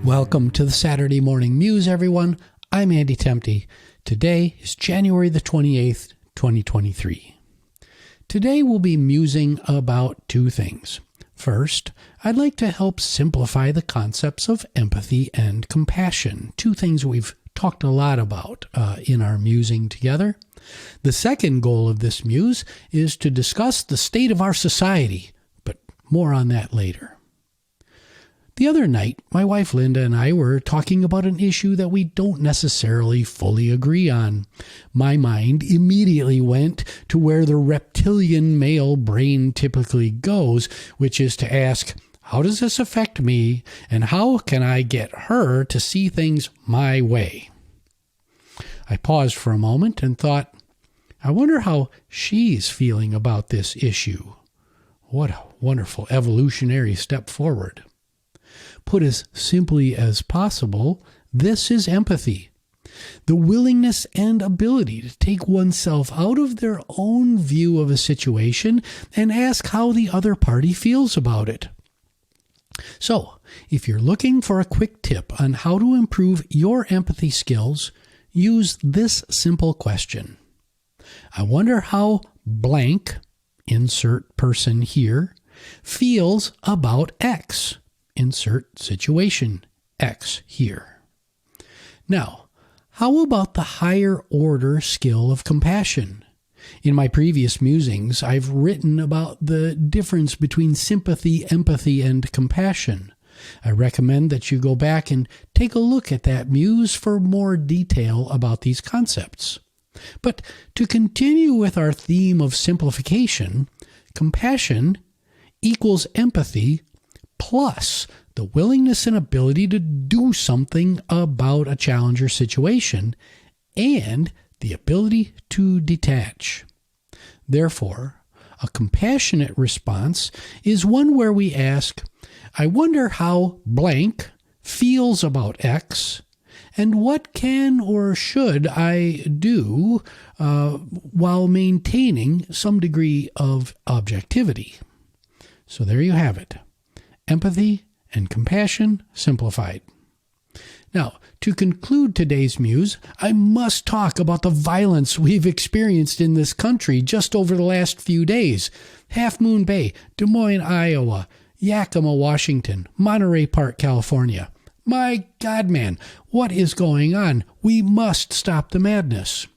Welcome to the Saturday Morning Muse, everyone. I'm Andy Tempty. Today is January the 28th, 2023. Today we'll be musing about two things. First, I'd like to help simplify the concepts of empathy and compassion, two things we've talked a lot about in our musing together. The second goal of this muse is to discuss the state of our society, but more on that later. The other night, my wife Linda and I were talking about an issue that we don't necessarily fully agree on. My mind immediately went to where the reptilian male brain typically goes, which is to ask, how does this affect me, and how can I get her to see things my way? I paused for a moment and thought, I wonder how she's feeling about this issue. What a wonderful evolutionary step forward. Put as simply as possible, this is empathy. The willingness and ability to take oneself out of their own view of a situation and ask how the other party feels about it. So, if you're looking for a quick tip on how to improve your empathy skills, use this simple question. I wonder how blank, insert person here, feels about X. Insert situation X here. Now, how about the higher order skill of compassion? In my previous musings, I've written about the difference between sympathy, empathy, and compassion. I recommend that you go back and take a look at that muse for more detail about these concepts. But to continue with our theme of simplification, compassion equals empathy plus the willingness and ability to do something about a challenge or situation, and the ability to detach. Therefore, a compassionate response is one where we ask, I wonder how blank feels about X, and what can or should I do while maintaining some degree of objectivity. So there you have it. Empathy and compassion simplified. Now, to conclude today's muse, I must talk about the violence we've experienced in this country just over the last few days. Half Moon Bay, Des Moines, Iowa, Yakima, Washington, Monterey Park, California. My God, man, what is going on? We must stop the madness.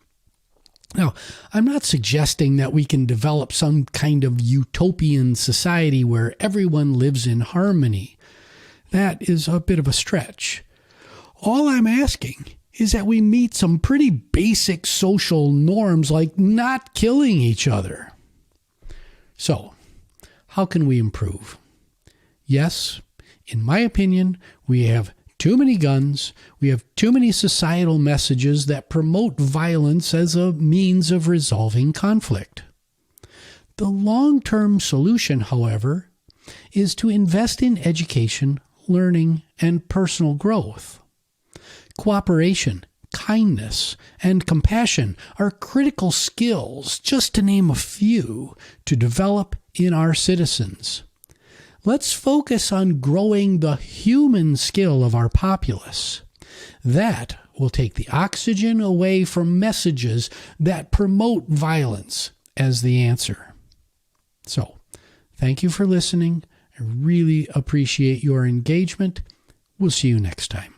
Now, I'm not suggesting that we can develop some kind of utopian society where everyone lives in harmony. That is a bit of a stretch. All I'm asking is that we meet some pretty basic social norms like not killing each other. So, how can we improve? Yes, in my opinion, we have too many guns, we have too many societal messages that promote violence as a means of resolving conflict. The long-term solution, however, is to invest in education, learning, and personal growth. Cooperation, kindness, and compassion are critical skills, just to name a few, to develop in our citizens. Let's focus on growing the human skill of our populace. That will take the oxygen away from messages that promote violence as the answer. So, thank you for listening. I really appreciate your engagement. We'll see you next time.